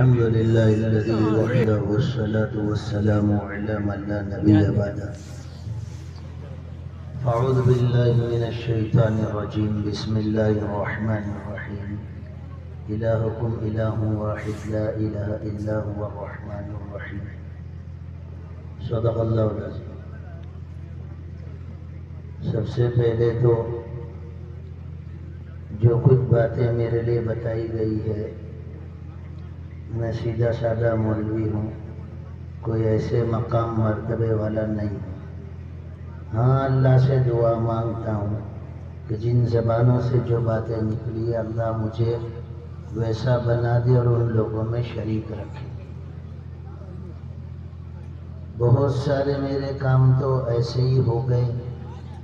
الحمد لله الذي وحده والصلاة والسلام على من لا نبي بعده. أعوذ بالله من الشيطان الرجيم. بسم الله الرحمن الرحيم. إلهكم إله واحد لا إله إلا هو الرحمن الرحيم. صدق اللہ العظیم. سب سے پہلے تو جو کچھ باتیں میرے لیے بتائی گئی ہے، میں سیدھا سادہ مولوی ہوں، کوئی ایسے مقام مرتبے والا نہیں ہوں. ہاں، اللہ سے دعا مانگتا ہوں کہ جن زبانوں سے جو باتیں نکلی اللہ مجھے ویسا بنا دے اور ان لوگوں میں شریک رکھے. بہت سارے میرے کام تو ایسے ہی ہو گئے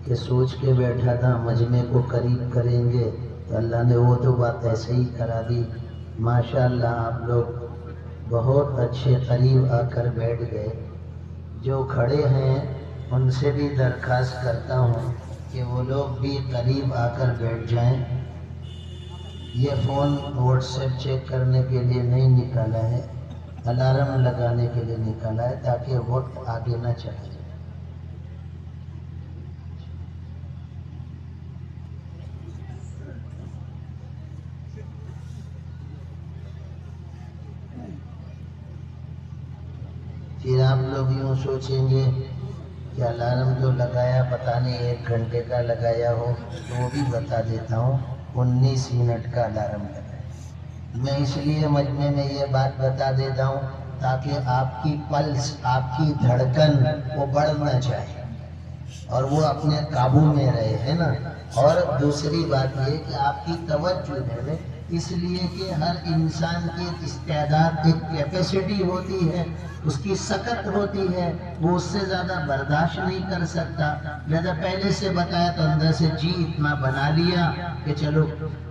کہ سوچ کے بیٹھا تھا مجمع کو قریب کریں گے تو اللہ نے وہ تو بات ایسے ہی کرا دی. ماشاءاللہ آپ لوگ بہت اچھے قریب آ کر بیٹھ گئے. جو کھڑے ہیں ان سے بھی درخواست کرتا ہوں کہ وہ لوگ بھی قریب آ کر بیٹھ جائیں. یہ فون واٹس ایپ چیک کرنے کے لیے نہیں نکالا ہے، الارم لگانے کے لیے نکالا ہے تاکہ وقت آگے نہ چلا جائے. پھر آپ لوگ یوں سوچیں گے کہ الارم جو لگایا پتہ نہیں 1 گھنٹے کا لگایا ہو، تو وہ بھی بتا دیتا ہوں. 19 منٹ کا الارم لگایا. میں اس لیے مجمع میں یہ بات بتا دیتا ہوں تاکہ آپ کی پلس، آپ کی دھڑکن وہ بڑھ نہ جائے اور وہ اپنے قابو میں رہے، ہے نا. اور دوسری بات یہ کہ آپ کی توجہ ہے، اس لیے کہ ہر انسان کی استعداد، ایک کیپیسٹی ہوتی ہے، اس کی سکت ہوتی ہے، وہ اس سے زیادہ برداشت نہیں کر سکتا. لہذا پہلے سے بتایا تو اندر سے جی اتنا بنا لیا کہ چلو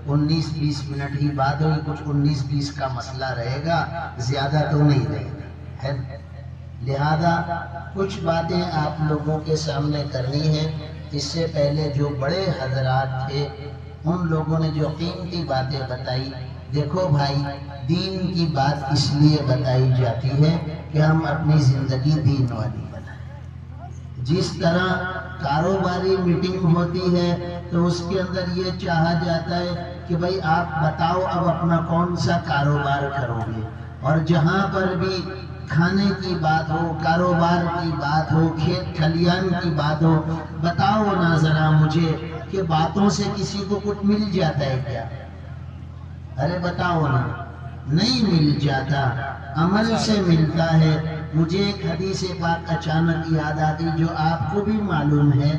19-20 منٹ ہی بات ہوئی، کچھ 19-20 کا مسئلہ رہے گا، زیادہ تو نہیں رہے گا، ہے. لہذا کچھ باتیں آپ لوگوں کے سامنے کرنی ہیں. اس سے پہلے جو بڑے حضرات تھے ان لوگوں نے جو قیمتی باتیں بتائی. دیکھو بھائی، دین کی بات اس لیے بتائی جاتی ہے کہ ہم اپنی زندگی دین والی بنائیں. جس طرح کاروباری میٹنگ ہوتی ہے تو اس کے اندر یہ چاہا جاتا ہے کہ بھائی آپ بتاؤ اب اپنا کون سا کاروبار کرو گے. اور جہاں پر بھی کھانے کی بات ہو، کاروبار کی بات ہو، کھیت کھلیان کی بات ہو، بتاؤ نا ذرا مجھے کہ باتوں سے کسی کو کچھ مل جاتا ہے کیا؟ ارے بتاؤ نا. نہیں مل جاتا، عمل سے ملتا ہے. مجھے ایک حدیث پاک اچانک یاد آتی جو آپ کو بھی معلوم ہے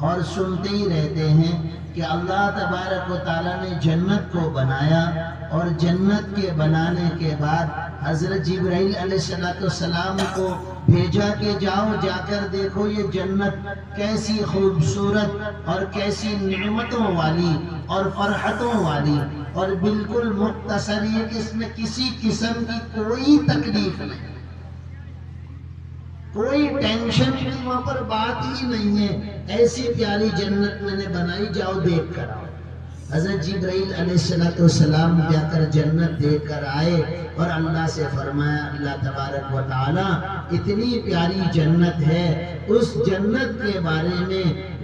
اور سنتے ہی رہتے ہیں کہ اللہ تبارک و تعالیٰ نے جنت کو بنایا اور جنت کے بنانے کے بعد حضرت جبرائیل علیہ السلام کو بھیجا کہ جاؤ جا کر دیکھو یہ جنت کیسی خوبصورت اور کیسی نعمتوں والی اور فرحتوں والی اور بالکل مختصر ہے کہ اس میں کسی قسم کی کوئی تکلیف نہیں، کوئی ٹینشن کی وہاں پر بات ہی نہیں ہے. ایسی پیاری جنت میں نے بنائی، جاؤ دیکھ کر آؤ. حضرت جبرائیل علیہ السلام جا کر جنت دیکھ کر آئے اور اللہ سے فرمایا اللہ تبارک و تعالی اتنی پیاری جنت ہے، اس جنت کے بارے میں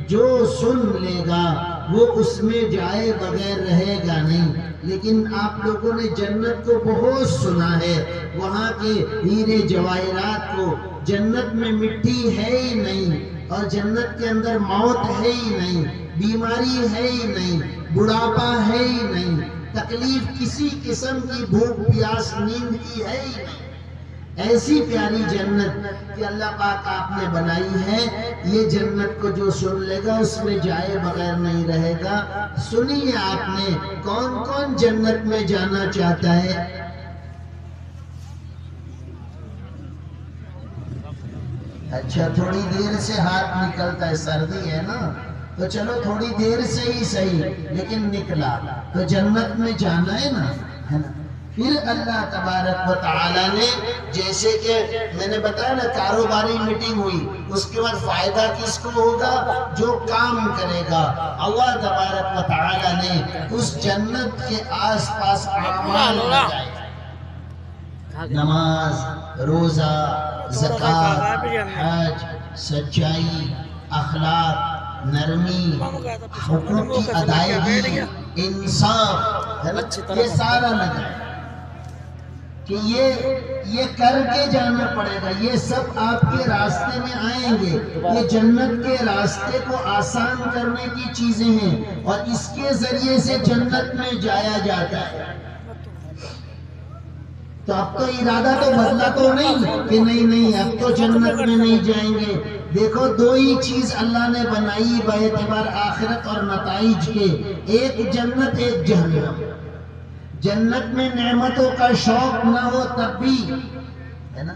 جو سن لے گا وہ اس میں جائے بغیر رہے گا نہیں. لیکن آپ لوگوں نے جنت کو بہت سنا ہے، وہاں کے ہیرے جواہرات کو. جنت میں مٹی ہے ہی نہیں اور جنت کے اندر موت ہے ہی نہیں، بیماری ہے ہی نہیں، بڑھاپا ہے ہی نہیں، تکلیف کسی قسم کی، بھوک پیاس نیند کی ہے ہی نہیں. ایسی پیاری جنت کہ اللہ پاک آپ نے بنائی ہے. یہ جنت کو جو سن لے گا اس میں جائے بغیر نہیں رہے گا. سنیے آپ نے کون کون جنت میں جانا چاہتا ہے؟ اچھا، تھوڑی دیر سے ہاتھ نکلتا ہے، سردی ہے نا تو چلو تھوڑی دیر سے ہی صحیح لیکن نکلا تو جنت میں جانا ہے نا. پھر اللہ تبارک و تعالیٰ نے جیسے کہ میں نے بتایا نا کاروباری میٹنگ ہوئی، اس کے بعد فائدہ کس کو ہوگا؟ جو کام کرے گا. اللہ تبارک و تعالیٰ نے اس جنت کے آس پاس اعمال لگائے. نماز، روزہ، زکوٰۃ، حج، سچائی، اخلاق، نرمی، حقوق کی ادائیگی، انصاف، ہے نا؟ یہ سارا لگا ہے کہ یہ کر کے جانا پڑے گا. یہ سب آپ کے راستے میں آئیں گے. یہ جنت کے راستے کو آسان کرنے کی چیزیں ہیں اور اس کے ذریعے سے جنت میں جایا جاتا ہے. تو اب تو ارادہ تو بدلا تو نہیں کہ نہیں اب تو جنت میں نہیں جائیں گے. دیکھو دو ہی چیز اللہ نے بنائی باعتبار آخرت اور نتائج کے، ایک جنت ایک جہنم. جنت میں نعمتوں کا شوق نہ ہو تب بھی، ہے نا؟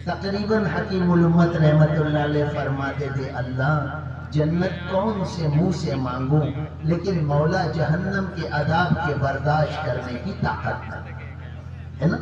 تقریباً حکیم الامت رحمت اللہ علیہ فرماتے تھے اللہ جنت کون سے منہ سے مانگوں، لیکن مولا جہنم کے عذاب کے برداشت کرنے کی طاقت نہ، ہے نا؟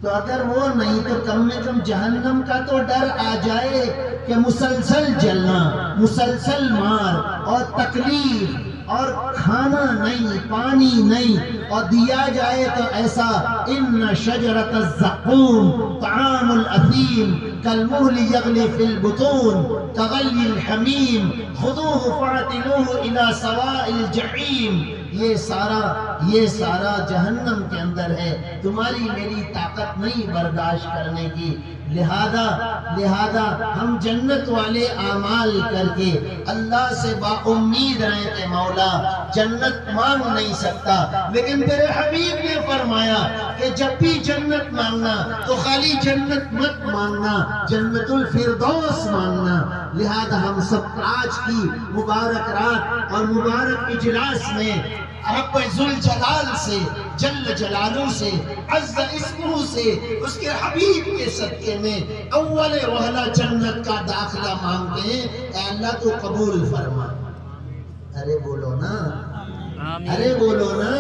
تو اگر وہ نہیں تو کم میں کم جہنم کا تو ڈر آ جائے کہ مسلسل جلنا، مسلسل مار اور تکلیف اور کھانا نہیں، پانی نہیں، اور دیا جائے تو ایسا ان شجرۃ الزقوم طعام الاثیم کالمہل یغلی فی البطون کغلی الحمیم خذوہ فاعتلوہ الی سواء الجحیم. یہ سارا جہنم کے اندر ہے. تمہاری میری طاقت نہیں برداشت کرنے کی. لہذا ہم جنت والے اعمال کر کے اللہ سے با امید رہیں کہ مولا جنت مانگ نہیں سکتا، لیکن تیرے حبیب نے فرمایا کہ جب بھی جنت مانگنا تو خالی جنت مت مانگنا، جنت الفردوس مانگنا. لہذا ہم سب آج کی مبارک رات اور مبارک اجلاس میں رب ذوالجلال سے، جل جلالہ سے، عز اسمہ سے، اس کے حبیب کے صدقے میں اول وہلہ جنت کا داخلہ مانگتے ہیں. اے اللہ تو قبول فرما. ارے بولو نا، ارے بولو نا.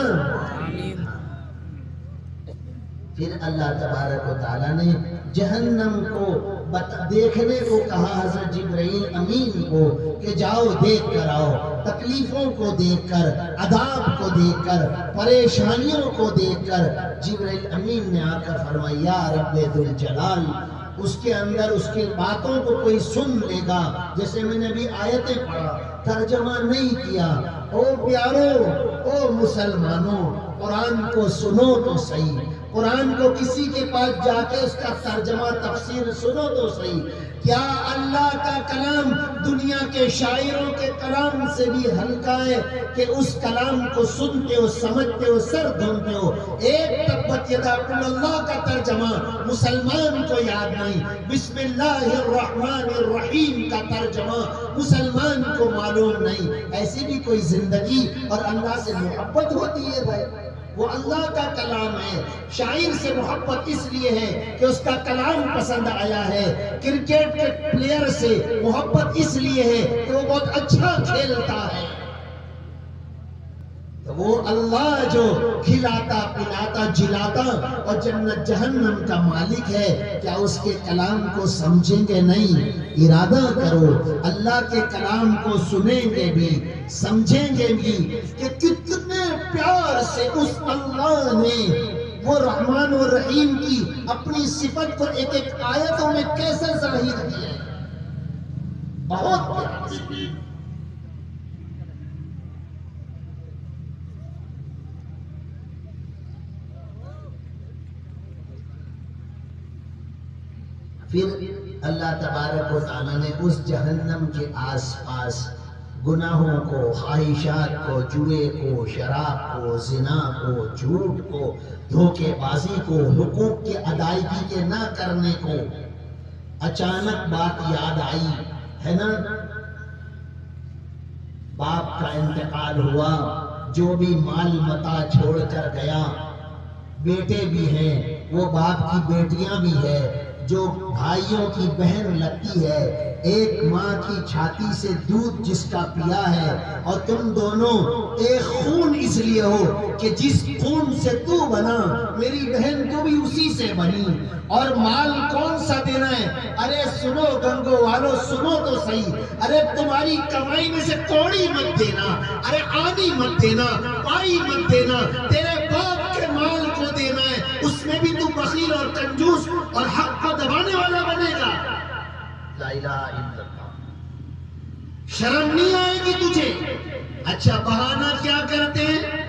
پھر اللہ تبارک و تعالیٰ نے جہنم کو دیکھنے کو کہا حضرت جبرائیل امین کو کہ جاؤ دیکھ کر آؤ. تکلیفوں کو دیکھ کر، عذاب کو دیکھ کر، پریشانیوں کو دیکھ کر جبرائیل امین نے آ کر فرمایا یا رب ذوالجلال، اس کے اندر اس کے باتوں کو کوئی سن لے گا. جیسے میں نے ابھی آیتیں پڑھا، ترجمہ نہیں کیا. او پیارو، او مسلمانوں، قرآن کو سنو تو صحیح. قرآن کو کسی کے پاس جا کے اس کا ترجمہ تفسیر سنو تو صحیح. کیا اللہ کا کلام دنیا کے شاعروں کے کلام سے بھی ہلکا ہے کہ اس کلام کو سنتے ہو، سمجھتے ہو، سر دھونتے ہو؟ ایک تبت یدا قل اللہ کا ترجمہ مسلمان کو یاد نہیں، بسم اللہ الرحمن الرحیم کا ترجمہ مسلمان کو معلوم نہیں. ایسی بھی کوئی زندگی اور اللہ سے محبت ہوتی ہے بھائی؟ وہ اللہ کا کلام ہے. شاعر سے محبت اس لیے ہے کہ اس کا کلام پسند آیا ہے. کرکٹ کے پلیئر سے محبت اس لیے ہے کہ وہ بہت اچھا کھیلتا ہے. وہ اللہ جو کھلاتا پلاتا جلاتا اور جنت جہنم کا مالک ہے، کیا اس کے کلام کو سمجھیں گے نہیں؟ ارادہ کرو اللہ کے کلام کو سنیں گے بھی، سمجھیں گے بھی کہ کتنے پیار سے اس اللہ نے وہ رحمان و رحیم کی اپنی صفت کو ایک ایک آیتوں میں کیسے ظاہر کیا ہے. بہت پیار سے. پھر اللہ تبارک و تعالیٰ نے اس جہنم کے آس پاس گناہوں کو، خواہشات کو، جوئے کو، شراب کو، زنا کو، جھوٹ کو، دھوکے بازی کو، حقوق کی ادائیگی کے نہ کرنے کو. اچانک بات یاد آئی ہے نا، باپ کا انتقال ہوا، جو بھی مال متا چھوڑ کر گیا، بیٹے بھی ہیں، وہ باپ کی بیٹیاں بھی ہیں، جو بھائیوں کی بہن لگتی ہے، ایک ماں کی چھاتی سے دودھ جس کا پیا ہے، اور تم دونوں ایک خون اس لیے ہو کہ جس خون سے تو بنا میری بہن تو بھی اسی سے بنی. اور مال کون سا دینا ہے؟ ارے سنو گنگو والو، سنو تو صحیح. ارے تمہاری کمائی میں سے کوڑی مت دینا، ارے آدھی مت دینا، پائی مت دینا. تیرے باپ کے مال کو دینا ہے، اس میں بھی تو بخیل اور کنجوس اور حق کو دبانے والا بنے گا؟ لا الہ الا اللہ۔ شرم نہیں آئے گی تجھے؟ اچھا بہانہ کیا کرتے ہیں؟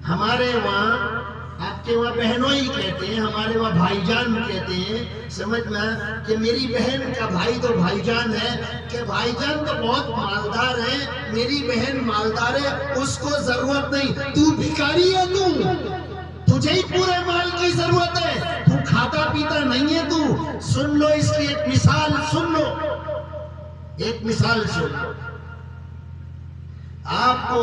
ہمارے وہاں، آپ کے وہاں بہنوں ہی کہتے ہیں، ہمارے وہاں بھائی جان کہتے ہیں، سمجھنا کہ میری بہن کا بھائی تو بھائی جان ہے، کہ بھائی جان تو بہت مالدار ہے، میری بہن مالدار ہے، اس کو ضرورت نہیں، تو بھکاری ہے، تجھے ہی پورے مال کی ضرورت ہے، تو کھاتا پیتا نہیں ہے۔ تو سن لو اس کی ایک مثال، سن لو ایک مثال سن لو۔ آپ کو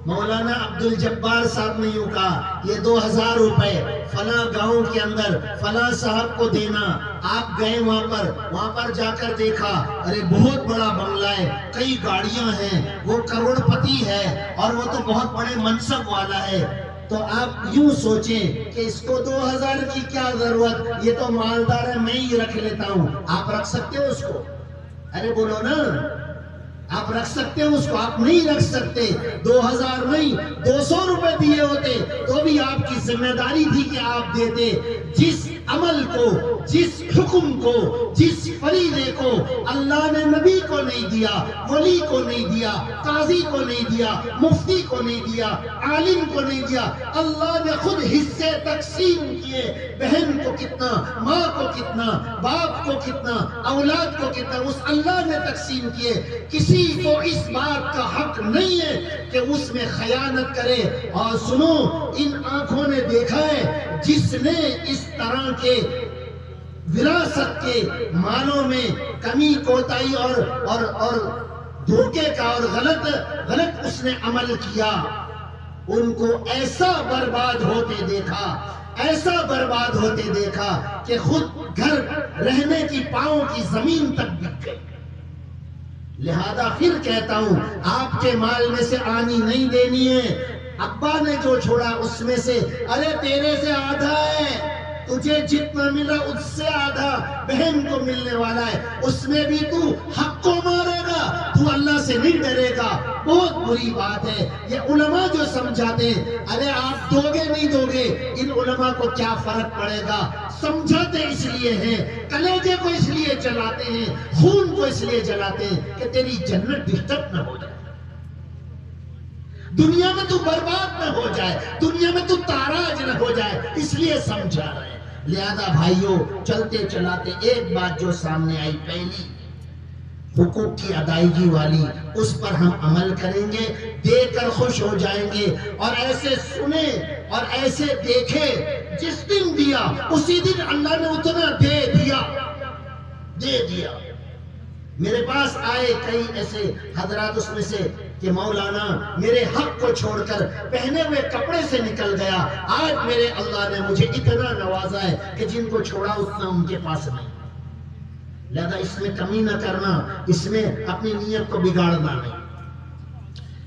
مولانا عبد الجبار صاحب نے یوں کہا، یہ 2000 روپے فلاں گاؤں کے اندر فلاں صاحب کو دینا۔ آپ گئے وہاں پر جا کر دیکھا، ارے بہت بڑا بنگلہ ہے، کئی گاڑیاں ہیں، وہ کروڑ پتی ہے اور وہ تو بہت بڑے منصب والا ہے۔ تو آپ یوں سوچیں کہ اس کو 2000 کی کیا ضرورت، یہ تو مالدار ہے، میں ہی رکھ لیتا ہوں۔ آپ رکھ سکتے ہو اس کو؟ ارے بولو نا، آپ رکھ سکتے ہو اس کو؟ آپ نہیں رکھ سکتے۔ 2000 نہیں، 200 روپے دیے ہوتے تو بھی آپ کی ذمہ داری تھی کہ آپ دیتے۔ جس عمل کو، جس حکم کو، جس فریضے کو اللہ نے نبی کو نہیں دیا، ولی کو نہیں دیا، قاضی کو نہیں دیا، مفتی کو نہیں دیا، عالم کو نہیں دیا، اللہ نے خود حصے تقسیم کیے۔ بہن کو کتنا، ماں کو کتنا، باپ کو کتنا، اولاد کو کتنا، اس اللہ نے تقسیم کیے۔ کسی کو اس بات کا حق نہیں ہے کہ اس میں خیانت کرے۔ اور سنو، ان آنکھوں نے دیکھا ہے، جس نے اس طرح کے وراثت کے مالوں میں کمی کوتاہی اور دھوکے کا اور غلط اس نے عمل کیا، ان کو ایسا برباد ہوتے دیکھا، ایسا برباد ہوتے دیکھا کہ خود گھر رہنے کی پاؤں کی زمین تک بک گئی۔ لہذا پھر کہتا ہوں، آپ کے مال میں سے آنی نہیں دینی ہے۔ ابا نے جو چھوڑا اس میں سے، ارے تیرے سے آدھا ہے، تجھے جتنا مل رہا اس سے آدھا بہن کو ملنے والا ہے، اس میں بھی تو حق کو مارے گا، تو اللہ سے نہیں ڈرے گا۔ بہت بری بات ہے یہ علماء جو سمجھاتے ہیں، ارے آپ دو گے نہیں دو گے، ان علماء کو کیا فرق پڑے گا؟ سمجھاتے اس لیے ہیں، کلیجے کو اس لیے جلاتے ہیں، خون کو اس لیے جلاتے ہیں کہ تیری جنت ڈسٹرب نہ ہو جائے، دنیا میں تو برباد نہ ہو جائے، دنیا میں تو تاراج نہ ہو جائے، اس لیے سمجھا رہے ہیں۔ لہذا بھائیوں، چلتے چلاتے ایک بات جو سامنے آئی، پہلی حقوق کی ادائیگی والی، اس پر ہم عمل کریں گے، دے کر خوش ہو جائیں گے، اور ایسے سنیں اور ایسے دیکھے، جس دن دیا اسی دن اللہ نے اتنا دے دیا۔ میرے پاس آئے کئی ایسے حضرات، اس میں سے کہ مولانا میرے حق کو چھوڑ کر پہنے ہوئے کپڑے سے نکل گیا، آج میرے اللہ نے مجھے اتنا نوازا ہے کہ جن کو چھوڑا اتنا ان کے پاس نہیں۔ لہذا اس میں کمی نہ کرنا، اس میں اپنی نیت کو بگاڑنا نہیں۔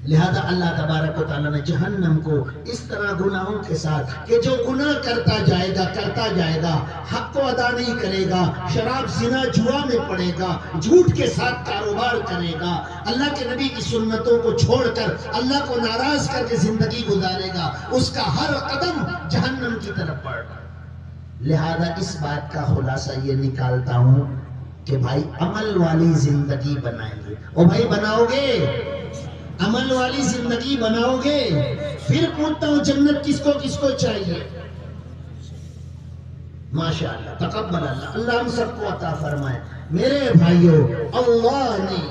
لہذا اللہ تبارک و تعالیٰ نے جہنم کو اس طرح گناہوں کے ساتھ کہ جو گناہ کرتا جائے گا، حق کو ادا نہیں کرے گا، شراب زنا جوا میں پڑے گا، جھوٹ کے ساتھ کاروبار کرے گا، اللہ کے نبی کی سنتوں کو چھوڑ کر اللہ کو ناراض کر کے زندگی گزارے گا، اس کا ہر قدم جہنم کی طرف بڑھ رہا۔ لہذا اس بات کا خلاصہ یہ نکالتا ہوں کہ بھائی عمل والی زندگی بنائیں گے۔ او بھائی بناؤ گے؟ عمل والی زندگی بناؤ گے؟ پھر پوچھتا ہوں، جنت کس کو چاہیے؟ ماشاءاللہ، تقبل اللہ ہم سب کو عطا فرمائے۔ میرے بھائیوں، اللہ نے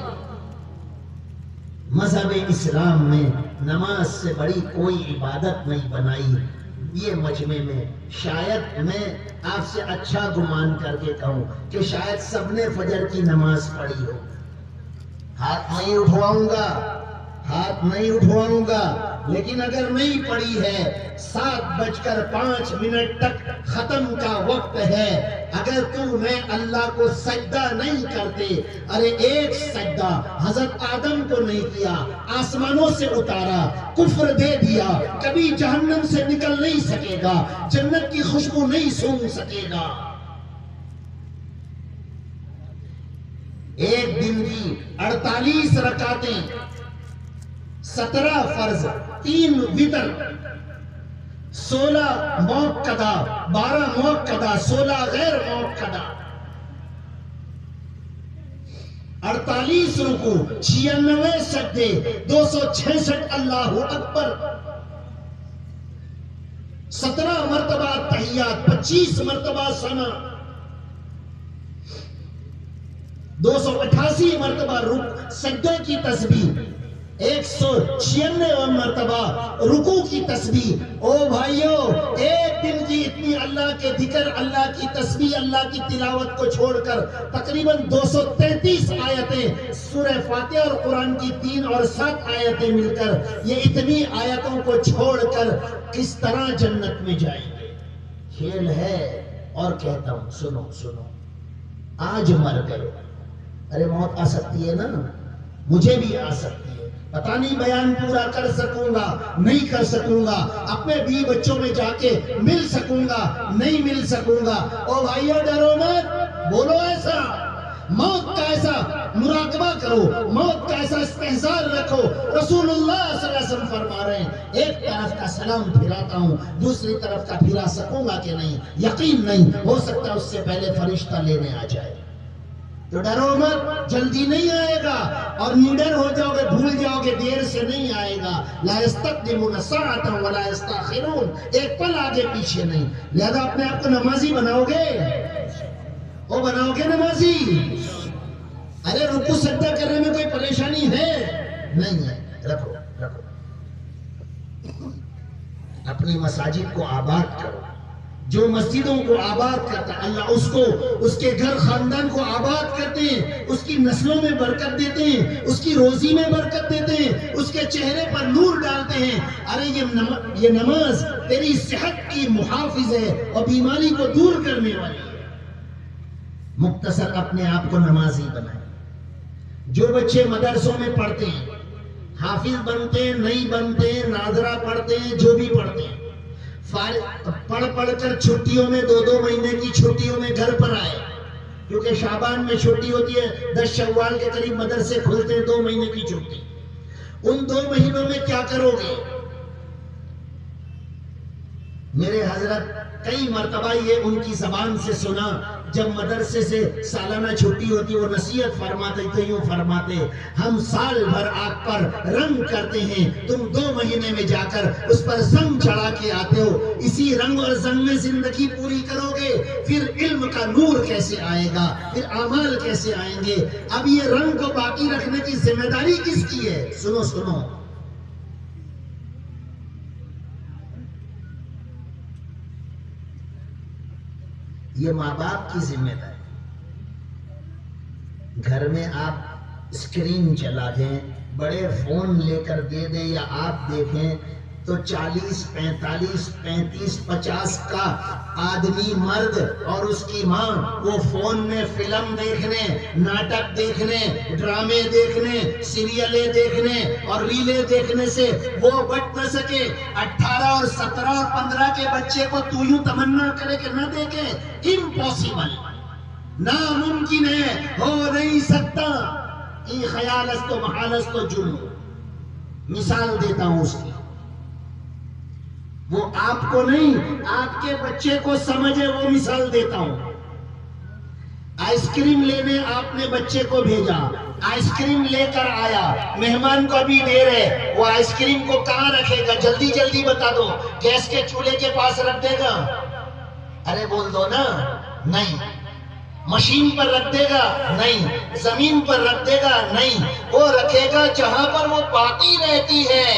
مذہب اسلام میں نماز سے بڑی کوئی عبادت نہیں بنائی۔ یہ مجمع میں شاید میں آپ سے اچھا گمان کر کے کہوں کہ شاید سب نے فجر کی نماز پڑھی ہو۔ ہاتھ نہیں اٹھواؤں گا، لیکن اگر نہیں پڑھی ہے، 7:05 تک ختم کا وقت ہے، اگر میں اللہ کو سجدہ نہیں کرتے، ارے ایک سجدہ حضرت آدم کو نہیں کیا، آسمانوں سے اتارا، کفر دے دیا، کبھی جہنم سے نکل نہیں سکے گا، جنت کی خوشبو نہیں سونگھ سکے گا۔ ایک دن کی 48 رکعتیں، 17 فرض، 3 وتر، 16 موقدہ، 12 موقدہ، 16 غیر موقدہ، 48 رکوع، 96 سجدے، 266 اللہ اکبر، 17 مرتبہ تحیات، 25 مرتبہ ثنا، 288 مرتبہ سجدے کی تسبیح، 196 مرتبہ رکوع کی تسبیح۔ او بھائیو، ایک دن کی اتنی اللہ کے ذکر، اللہ کی تسبیح، اللہ کی تلاوت کو چھوڑ کر تقریباً 233 آیتیں، سورہ فاتحہ اور قرآن کی 3 اور 7 آیتیں مل کر، یہ اتنی آیتوں کو چھوڑ کر کس طرح جنت میں جائیں گے؟ کھیل ہے۔ اور کہتا ہوں، سنو سنو، آج مر گئے، ارے موت آ سکتی ہے نا، مجھے بھی آ سکتی ہے، پتہ نہیں بیان پورا کر سکوں گا نہیں کر سکوں گا، اپنے بیوی بچوں میں جا کے مل سکوں گا نہیں مل سکوں گا۔ او بھائیو ڈرو مت، بولو ایسا، موت کا ایسا مراقبہ کرو، موت کا ایسا استحضار رکھو۔ رسول اللہ صلی اللہ علیہ وسلم فرما رہے ہیں، ایک طرف کا سلام پھراتا ہوں، دوسری طرف کا پھرا سکوں گا کہ نہیں؟ یقین نہیں، ہو سکتا ہے اس سے پہلے فرشتہ لینے آ جائے۔ تو ڈرو مت، جلدی نہیں آئے گا، اور نڈر ہو جاؤ گے، بھول جاؤ گے، دیر سے نہیں آئے گا۔ لا یستقدمون ساعۃ ولا یستاخرون، ایک پل آگے پیچھے نہیں۔ لہذا اپنے آپ کو نمازی بناؤ گے، او بناؤ گے نمازی؟ ارے رکوع سجدہ کرنے میں کوئی پریشانی ہے؟ نہیں ہے، رکھو رکھو۔ اپنی مساجد کو آباد کرو، جو مسجدوں کو آباد کرتا ہے اللہ اس کو، اس کے گھر خاندان کو آباد کرتے ہیں، اس کی نسلوں میں برکت دیتے ہیں، اس کی روزی میں برکت دیتے ہیں، اس کے چہرے پر نور ڈالتے ہیں۔ ارے یہ نماز تیری صحت کی محافظ ہے اور بیماری کو دور کرنے والی ہے۔ مختصر اپنے آپ کو نمازی بنائیں۔ جو بچے مدرسوں میں پڑھتے ہیں، حافظ بنتے ہیں نہیں بنتے ہیں، ناظرہ پڑھتے ہیں، جو بھی پڑھتے ہیں، پڑھ پڑھ کر چھٹیوں میں 2 مہینے کی چھٹیوں میں گھر پر آئے، کیونکہ شعبان میں چھٹی ہوتی ہے، 10 شوال کے قریب مدرسے کھلتے ہیں، 2 مہینے کی چھٹی۔ ان 2 مہینوں میں کیا کرو گے؟ میرے حضرت کئی مرتبہ یہ ان کی زبان سے سنا، جب مدرسے سے سالانہ چھٹی ہوتی وہ نصیحت فرماتے تو یوں فرماتے، ہم سال بھر آگ پر رنگ کرتے ہیں، تم 2 مہینے میں جا کر اس پر زنگ چڑھا کے آتے ہو، اسی رنگ اور زنگ میں زندگی پوری کرو گے، پھر علم کا نور کیسے آئے گا، پھر اعمال کیسے آئیں گے؟ اب یہ رنگ کو باقی رکھنے کی ذمہ داری کس کی ہے؟ سنو سنو، یہ ماں باپ کی ذمہ داری۔ گھر میں آپ اسکرین چلا دیں، بڑے فون لے کر دے دیں یا آپ دیکھیں تو 40 45 35 50 کا آدمی مرد اور اس کی ماں وہ فون میں فلم دیکھنے، ناٹک دیکھنے، ڈرامے دیکھنے، سیریلیں دیکھنے اور ریلیں دیکھنے سے وہ بچ نہ سکے۔ 18 اور 17 اور 15 کے بچے کو تو یوں تمنا کرے کہ نہ دیکھے، امپوسیبل، ناممکن ہے، ہو نہیں سکتا۔ یہ خیال است و محال است و جنون۔ مثال دیتا ہوں اس کی، وہ آپ کو نہیں آپ کے بچے کو سمجھے وہ مثال دیتا ہوں۔ آئس کریم لینے آپ نے بچے کو بھیجا، آئس کریم لے کر آیا، مہمان کو ابھی دیر ہے، وہ آئس کریم کو کہاں رکھے گا؟ جلدی جلدی بتا دو، گیس کے چولہے کے پاس رکھ دے گا؟ ارے بول دو نا، نہیں۔ مشین پر رکھ دے گا؟ نہیں۔ زمین پر رکھ دے گا؟ نہیں۔ وہ رکھے گا جہاں پر وہ باقی رہتی ہے،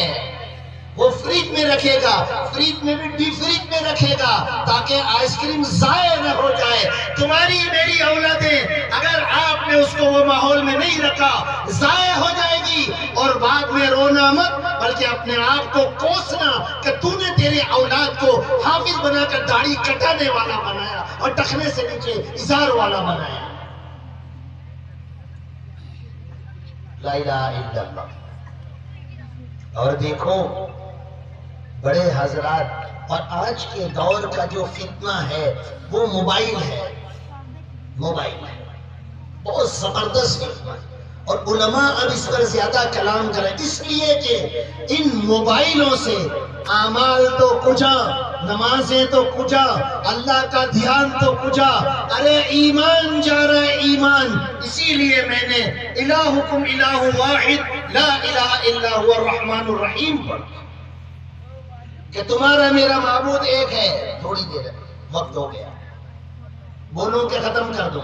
وہ فریج میں رکھے گا، فریج میں بھی ڈی فریج میں رکھے گا تاکہ آئس کریم ضائع نہ ہو جائے۔ تمہاری میری اولادیں اگر آپ نے اس کو وہ ماحول میں نہیں رکھا، ضائع ہو جائے گی، اور بعد میں رونا مت بلکہ اپنے آپ کو کوسنا کہ تو نے تیرے اولاد کو حافظ بنا کر داڑھی کٹانے والا بنایا اور ٹخنے سے نیچے ازار والا بنایا۔ لا الہ الا اللہ۔ اور دیکھو بڑے حضرات، اور آج کے دور کا جو فتنہ ہے وہ موبائل ہے، موبائل ہے، بہت زبردست فتنہ ہے، اور علماء اب اس پر زیادہ کلام کریں، اس لیے کہ ان موبائلوں سے اعمال تو کجا نمازیں تو کجا، اللہ کا دھیان تو کجا، ارے ایمان جا رہا ہے ایمان۔ اسی لیے میں نے الہکم الہ واحد لا الہ الا هو الرحمن الرحیم پڑھ کہ تمہارا میرا معبود ایک ہے۔ تھوڑی دیر وقت ہو گیا، بولو کہ ختم کر دو؟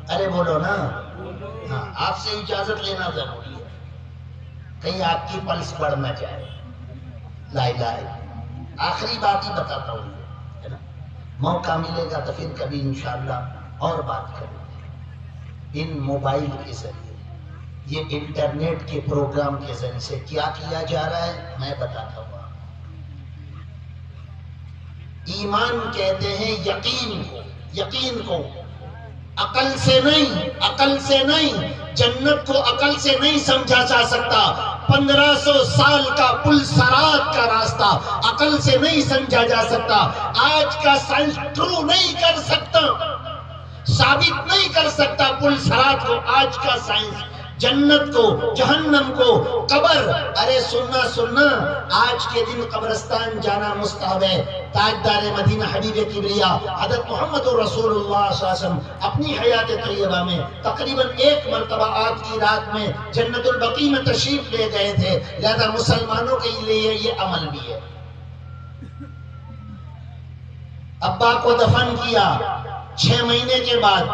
ارے بولو نا، ہاں آپ سے اجازت لینا ضروری ہے، کہیں آپ کی پلس بڑھ نہ جائے۔ لا الہ الا اللہ، آخری بات ہی بتاتا ہوں، ہے نا؟ موقع ملے گا تو پھر کبھی انشاءاللہ اور بات کریں گے۔ ان موبائل کے ذریعے، یہ انٹرنیٹ کے پروگرام کے ذریعے سے کیا کیا جا رہا ہے میں بتاتا ہوں۔ ایمان کہتے ہیں یقین کو، یقین کو، عقل سے نہیں، عقل سے نہیں، جنت کو عقل سے نہیں سمجھا جا سکتا۔ 1500 سال کا پل صراط کا راستہ عقل سے نہیں سمجھا جا سکتا۔ آج کا سائنس ٹرو نہیں کر سکتا، ثابت نہیں کر سکتا پل صراط کو۔ آج کا سائنس جنت کو، جہنم کو، قبر، ارے سننا سننا، آج کے دن قبرستان جانا مستحب ہے۔ تاجدار مدینہ حبیب کبریا حضرت محمد رسول اللہ صلی اللہ علیہ وسلم اپنی حیات طیبہ میں تقریباً 1 مرتبہ آج کی رات میں جنت البقیع میں تشریف لے گئے تھے، لہذا مسلمانوں کے لیے یہ عمل بھی ہے۔ ابا کو دفن کیا، 6 مہینے کے بعد،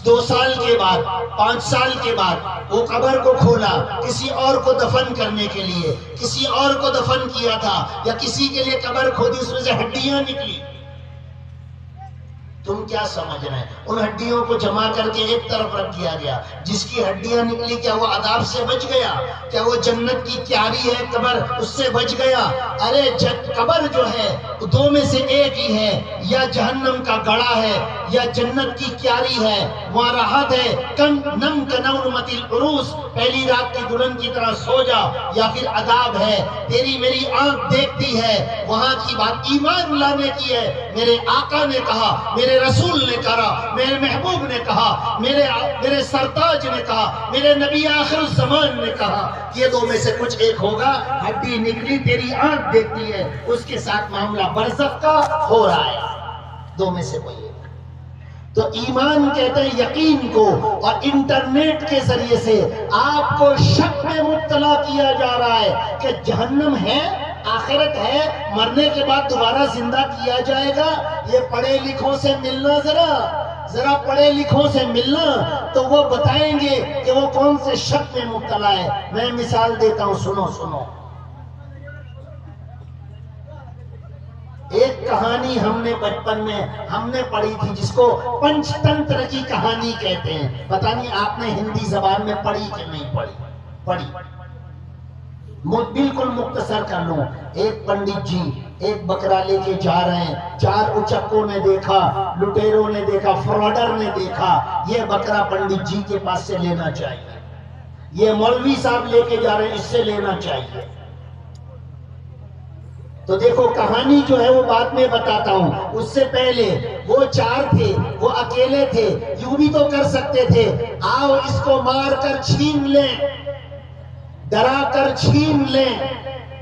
2 سال کے بعد، 5 سال کے بعد وہ قبر کو کھولا کسی اور کو دفن کرنے کے لیے، کسی اور کو دفن کیا تھا یا کسی کے لیے قبر کھودی، اس میں سے ہڈیاں نکلی۔ تم کیا سمجھ رہے ہیں؟ ان ہڈیوں کو جمع کر کے ایک طرف رکھ دیا گیا۔ جس کی ہڈیاں نکلی کیا وہ عذاب سے بچ گیا؟ کیا وہ جنت کی کیاری ہے قبر، اس سے بچ گیا؟ ارے قبر جو ہے 2 میں سے ایک ہی ہے، یا جہنم کا گڑھا ہے یا جنت کی کیاری ہے، وہاں راحت ہے۔ نم کنومت العروس، پہلی رات کی دلہن کی طرح سو جا، یا پھر عذاب ہے، تیری میری آنکھ دیکھتی ہے۔ وہاں کی بات ایمان لانے کی ہے۔ میرے آقا نے کہا، میرے رسول نے کہا، میرے محبوب نے کہا، میرے سرتاج نے کہا، میرے نبی آخر الزمان نے کہا، یہ 2 میں سے کچھ ایک ہوگا۔ ہڈی نکلی، تیری آنکھ دیکھتی ہے، اس کے ساتھ معاملہ برزخ کا ہو رہا ہے، 2 میں سے کوئی ایک۔ تو ایمان کہتے ہیں یقین کو، اور انٹرنیٹ کے ذریعے سے آپ کو شک میں مبتلا کیا جا رہا ہے کہ جہنم ہے، آخرت ہے، مرنے کے بعد دوبارہ زندہ کیا جائے گا۔ یہ پڑھے لکھوں سے ملنا، ذرا پڑھے لکھوں سے ملنا تو وہ بتائیں گے کہ وہ کون سے شک میں مبتلا ہے۔ میں مثال دیتا ہوں، سنو سنو۔ ایک کہانی ہم نے بچپن میں ہم نے پڑھی تھی، جس کو پنچ تنتر کی کہانی کہتے ہیں۔ پتہ نہیں آپ نے ہندی زبان میں پڑھی کہ نہیں پڑھی؟ بالکل مختصر کر لوں۔ ایک پنڈت جی ایک بکرا لے کے جا رہے ہیں، 4 اچکوں نے دیکھا، لٹیروں نے دیکھا، فراڈر نے دیکھا، یہ بکرا پنڈت جی کے پاس سے لینا چاہیے، یہ مولوی صاحب لے کے جا رہے ہیں، اس سے لینا چاہیے۔ تو دیکھو کہانی جو ہے وہ بعد میں بتاتا ہوں، اس سے پہلے وہ 4 تھے، وہ اکیلے تھے، یوں بھی تو کر سکتے تھے، آؤ اس کو مار کر چھین لیں، ڈرا کر چھین لیں۔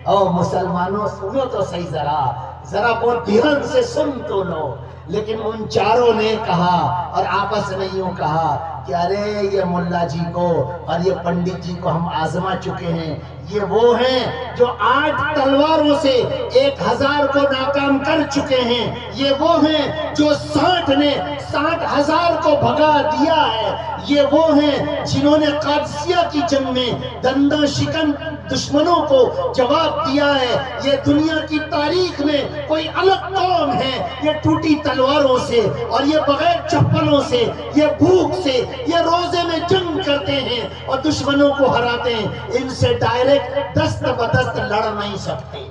او مسلمانوں سنو تو صحیح، ذرا بہت دھیان سے سن تو لو۔ لیکن ان 4 نے کہا، اور آپس میں یوں کہا کہ ارے یہ ملا جی کو اور یہ پنڈت جی کو ہم آزما چکے ہیں، یہ وہ ہیں جو 8 تلواروں سے 1000 کو ناکام کر چکے ہیں، یہ وہ ہیں جو 60,000 کو بھگا دیا ہے، یہ وہ ہیں جنہوں نے قادسیہ کی جنگ میں دنداں شکن دشمنوں کو جواب دیا ہے۔ یہ دنیا کی تاریخ میں کوئی الگ قوم ہے، یہ ٹوٹی تلواروں سے اور یہ بغیر چپلوں سے، یہ بھوک سے، یہ روزے میں جنگ کرتے ہیں اور دشمنوں کو ہراتے ہیں، ان سے ڈائریکٹ دست بدست لڑ نہیں سکتے۔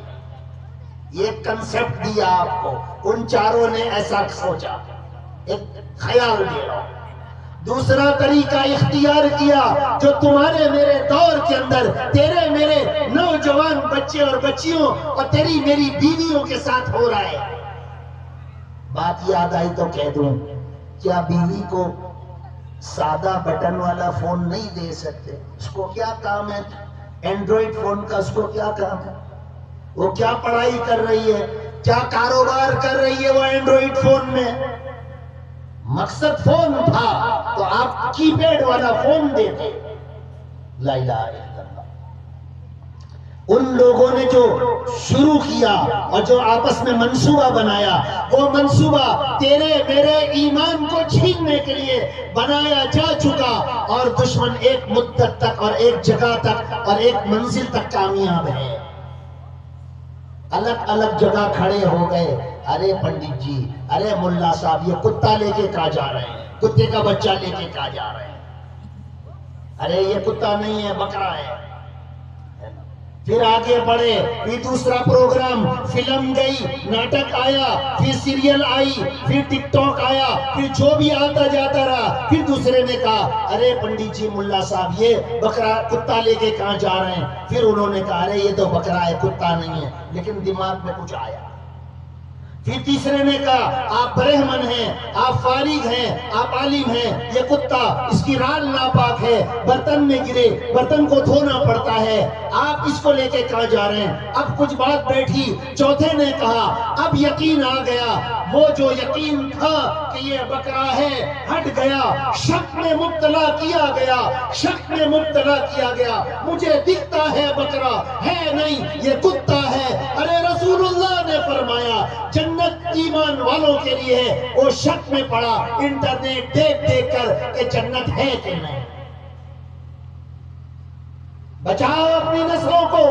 یہ کنسپٹ دیا آپ کو، ان 4 نے ایسا سوچا، ایک خیال دے رہا ہوں۔ دوسرا طریقہ اختیار کیا جو تمہارے میرے دور کے اندر تیرے میرے نوجوان بچے اور بچیوں اور تیری میری بیویوں کے ساتھ ہو رہا ہے۔ بات یاد آئی تو کہہ دوں، کیا بیوی کو سادہ بٹن والا فون نہیں دے سکتے؟ اس کو کیا کام ہے؟ اینڈرائڈ فون کا اس کو کیا کام ہے؟ وہ کیا پڑھائی کر رہی ہے، کیا کاروبار کر رہی ہے وہ اینڈرائڈ فون میں؟ مقصد فون تھا تو آپ کی پیڈ والا فون دیتے۔ لا الہ الا اللہ۔ ان لوگوں نے جو شروع کیا اور جو آپس میں منصوبہ بنایا، وہ منصوبہ تیرے میرے ایمان کو چھیننے کے لیے بنایا جا چکا، اور دشمن ایک مدت تک اور ایک جگہ تک اور ایک منزل تک کامیاب ہے۔ الگ الگ جگہ کھڑے ہو گئے، ارے پنڈت جی، ارے ملا صاحب، یہ کتا لے کے کہاں جا رہے ہیں؟ کتے کا بچہ لے کے کہاں جا رہے ہیں؟ ارے یہ کتا نہیں ہے، بکرا ہے۔ پھر آگے بڑھے، پھر دوسرا پروگرام، فلم گئی، ناٹک آیا، پھر سیریل آئی، پھر ٹک ٹاک آیا، پھر جو بھی آتا جاتا رہا۔ پھر دوسرے نے کہا ارے پنڈت جی، ملا صاحب، یہ بکرا کتا لے کے کہاں جا رہے ہیں؟ پھر انہوں نے کہا ارے یہ تو بکرا ہے، کتا نہیں ہے، لیکن دماغ میں کچھ آیا۔ پھر تیسرے نے کہا آپ برہمن ہیں، آپ فارغ ہیں، آپ عالم ہیں، یہ کتا، اس کی رال ناپاک ہے، برتن میں گرے، برتن کو دھونا پڑتا ہے، آپ اس کو لے کے کہاں جا رہے ہیں؟ اب کچھ بات بیٹھی، چوتھے نے کہا اب یقین آ گیا، وہ جو یقین تھا کہ یہ بکرا ہے ہٹ گیا، شک میں مبتلا کیا گیا، شک میں مبتلا کیا گیا، مجھے دکھتا ہے بکرا ہے نہیں، یہ کتا ہے۔ ارے رسول اللہ نے فرمایا جنت ایمان والوں کے لیے ہے۔ وہ شک میں پڑا انٹرنیٹ دیکھ دیکھ کر کہ جنت ہے کہ نہیں۔ بچاؤ اپنی نسلوں کو،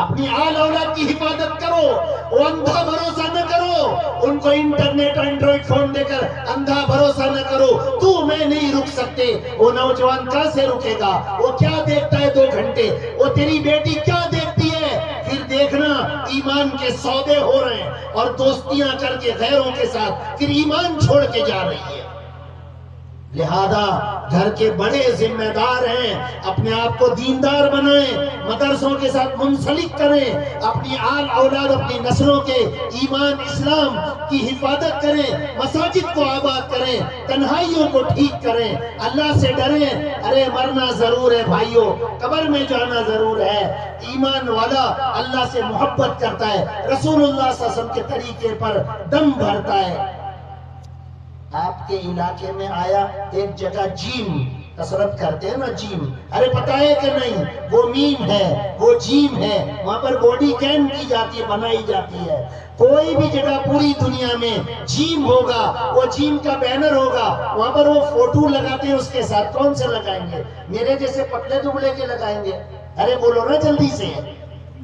اپنی آل اولاد کی حفاظت کرو، وہ اندھا بھروسہ نہ کرو، ان کو انٹرنیٹ اینڈرائڈ فون دے کر اندھا بھروسہ نہ کرو۔ تو میں نہیں رک سکتے، وہ نوجوان کہاں سے رکے گا؟ وہ کیا دیکھتا ہے 2 گھنٹے؟ وہ تیری بیٹی کیا دیکھتی ہے؟ پھر دیکھنا ایمان کے سودے ہو رہے ہیں، اور دوستیاں کر کے غیروں کے ساتھ پھر ایمان چھوڑ کے جا رہی ہے۔ لہذا گھر کے بڑے ذمہ دار ہیں، اپنے آپ کو دیندار بنائیں، مدرسوں کے ساتھ منسلک کریں، اپنی آل اولاد اپنی نسلوں کے ایمان اسلام کی حفاظت کریں، مساجد کو آباد کریں، تنہائیوں کو ٹھیک کریں، اللہ سے ڈریں۔ ارے مرنا ضرور ہے بھائیوں، قبر میں جانا ضرور ہے۔ ایمان والا اللہ سے محبت کرتا ہے، رسول اللہ صلی اللہ علیہ وسلم کے طریقے پر دم بھرتا ہے۔ آپ کے علاقے میں آیا ایک جگہ جیم، کثرت کرتے ہیں نا جیم، ارے پتہ ہے کہ نہیں وہ میم ہے، وہ جیم ہے، وہاں پر باڈی کیم کی جاتی ہے، بنائی جاتی ہے۔ کوئی بھی جگہ پوری دنیا میں جیم ہوگا، وہ جیم کا بینر ہوگا، وہاں پر وہ فوٹو لگاتے ہیں، اس کے ساتھ کون سے لگائیں گے؟ میرے جیسے پتلے دبلے کے لگائیں گے؟ ارے بولو نا جلدی سے۔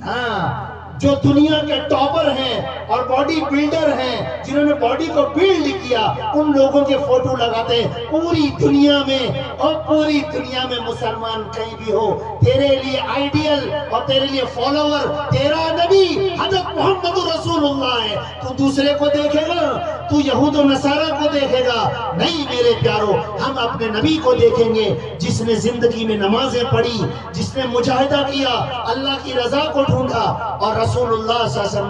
ہاں، جو دنیا کے ٹاپر ہیں اور باڈی بلڈر ہیں، جنہوں نے باڈی کو بلڈ کیا، ان لوگوں کے فوٹو لگاتے ہیں پوری دنیا میں۔ اور پوری دنیا میں مسلمان کہیں بھی ہو، تیرے لیے آئیڈیل اور تیرے لیے فالوور تیرا نبی حضرت محمد رسول اللہ ہے۔ تو دوسرے کو دیکھے گا، تو یہود و نصارہ کو دیکھے گا؟ نہیں میرے پیارو، ہم اپنے نبی کو دیکھیں گے، جس نے زندگی میں نمازیں پڑھی، جس نے مجاہدہ کیا، اللہ کی رضا کو ڈھونڈا، اور رسول اللہ صلی اللہ علیہ وسلم